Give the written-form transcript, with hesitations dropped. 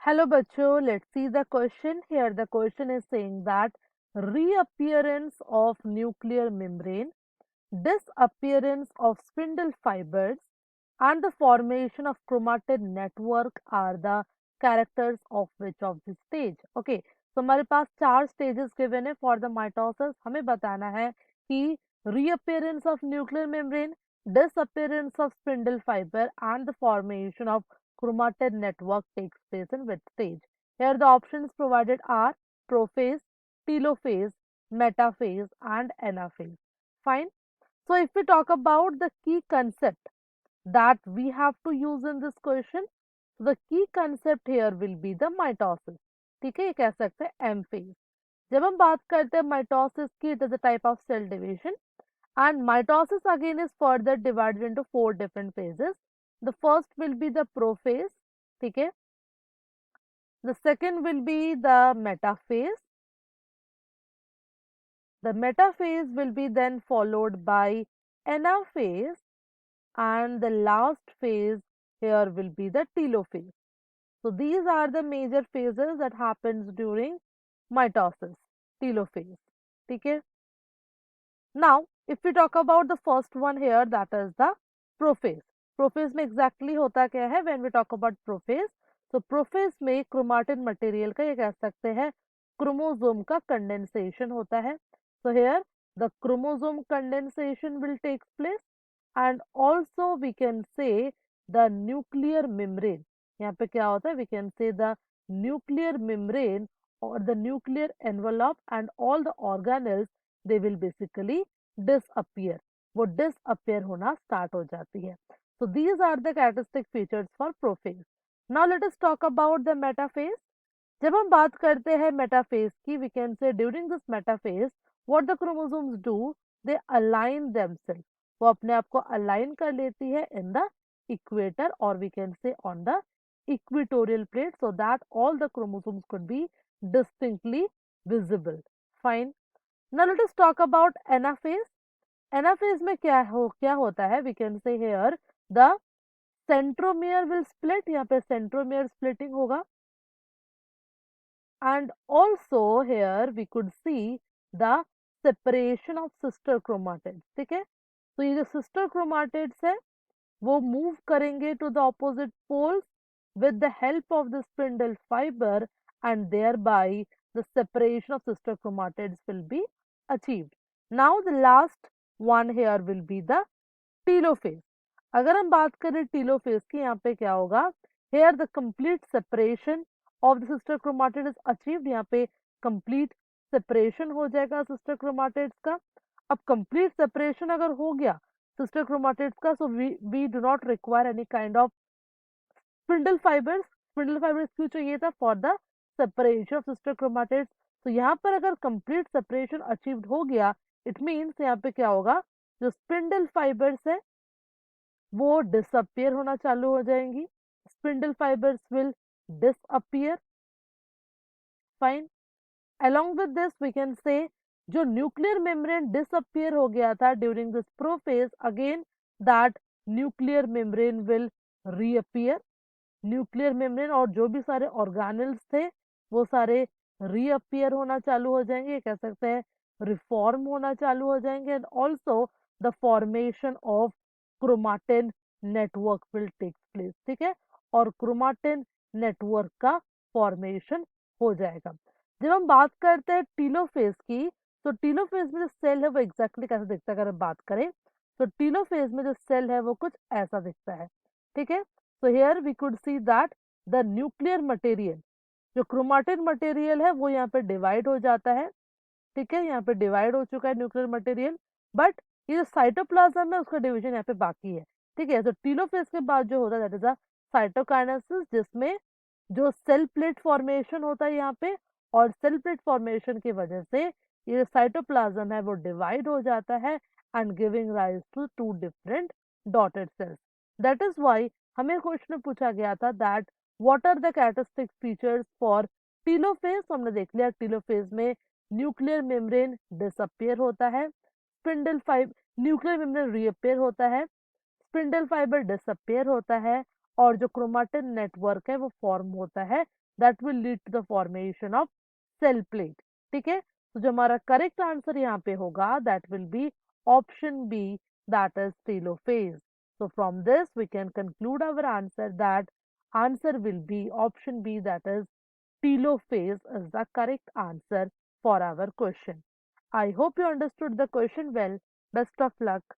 Hello, bachcho. Let's see the question. Here, the question is saying that reappearance of nuclear membrane, disappearance of spindle fibers, and the formation of chromatin network are the characters of which of the stage. Okay, so हमारे पास चार stages given है for the mitosis. हमें बताना है कि reappearance of nuclear membrane, disappearance of spindle fiber, and the formation of chromatin network takes place in which stage. Here the options provided are prophase, telophase, metaphase, and anaphase. Fine. So if we talk about the key concept that we have to use in this question, so the key concept here will be the mitosis. ठीक है, ये कह सकते हैं M phase. जब हम बात करते हैं mitosis की, it is a type of cell division, and mitosis again is further divided into four different phases. The first will be the prophase. ठीक है. The second will be the metaphase. The metaphase will be then followed by anaphase, and the last phase here will be the telophase. So these are the major phases that happens during mitosis, telophase. Okay. Now, if we talk about the first one here, that is the prophase. Prophase में exactly होता क्या है? When we talk about prophase, so prophase में chromatin material का ये कह सकते हैं chromosome का condensation होता है. So here the chromosome condensation will take place, and also we can say the nuclear membrane. यहाँ पे क्या होता है? We can say the nuclear membrane or the nuclear envelope and all the organelles, they will basically disappear. वो disappear होना start हो जाती है. So these are the characteristic features for prophase. Now let us talk about the metaphase. जब हम बात करते हैं metaphase की, we can say during this metaphase, what the chromosomes do, they align themselves. वो अपने आप को align कर लेती है in the equator, or we can say on the equatorial plate, so that all the chromosomes could be distinctly visible. Fine. Now let us talk about anaphase. Anaphase में क्या होता है? We can say here the centromere will split. यहाँ पे centromere splitting होगा. And also here we could see the separation of sister chromatids. ठीक है? तो ये जो sister chromatids है, वो move करेंगे to the opposite poles with the help of the spindle fiber, and thereby the separation of sister chromatids will be achieved. Now the last one here will be the telophase. अगर हम बात करें telophase की, यहाँ पे क्या होगा? Here the complete separation of the sister chromatid is achieved. यहाँ पे complete separation हो जाएगा sister chromatids का. अब complete separation अगर हो गया sister chromatids का, so we do not require any kind of spindle fibers. Spindle fibers क्यों चाहिए था? For the separation of sister chromatids. तो यहाँ पर अगर complete separation achieved हो गया, it means यहाँ पे क्या होगा? जो spindle fibers है वो disappear होना चालू हो जाएंगी. Spindle fibers will disappear. Fine. Along with this, we can say जो nuclear membrane disappear हो गया था during this prophase, again that nuclear membrane will reappear. Nuclear membrane और जो भी सारे ऑर्गेनल्स थे वो सारे रीअपियर होना चालू हो जाएंगे. कह सकते हैं रिफॉर्म होना चालू हो जाएंगे. And also the formation of chromatin network will take place. ठीक है, और क्रोमाटिन नेटवर्क का फॉर्मेशन हो जाएगा. जब हम बात करते हैं टीलोफेज की, तो टीलोफेज में जो सेल है वो एग्जैक्टली कैसा दिखता है? अगर हम बात करें तो टीलोफेज में जो सेल है वो कुछ ऐसा दिखता है. ठीक है, so here we could see that the nuclear material, जो क्रोमाटिन मटेरियल है वो यहाँ पे डिवाइड हो जाता है. ठीक है, यहाँ पे डिवाइड हो चुका है न्यूक्लियर मटेरियल, बट ये जो साइटोप्लाज्म है उसका डिवीजन यहाँ पे बाकी है. ठीक है, तो टीलोफेज के बाद जो होता है दैट इज अ साइटोकाइनेसिस, जिसमें जो सेल प्लेट फॉर्मेशन होता है यहाँ पे, और सेल प्लेट फॉर्मेशन की वजह से ये जो साइटोप्लाज्म है वो डिवाइड हो जाता है and giving rise to two different daughter cells. That is why हमें क्वेश्चन पूछा गया था that what are the characteristic features for telophase. हमने देख लिया टीलोफेज में न्यूक्लियर मेम्ब्रेन डिसअपियर होता है, spindle fibre nuclear membrane reappear होता है, स्पिंडल फाइबर डिसअपियर होता है, और जो क्रोमाटिन नेटवर्क है वो फॉर्म होता है, that will lead to the formation of cell plate. ठीक है, तो जो हमारा करेक्ट आंसर यहाँ पे होगा that will be option B, that is telophase. So from this we can conclude our answer that answer will be option B, that is telophase is the correct answer for our question. I hope you understood the question well. Best of luck.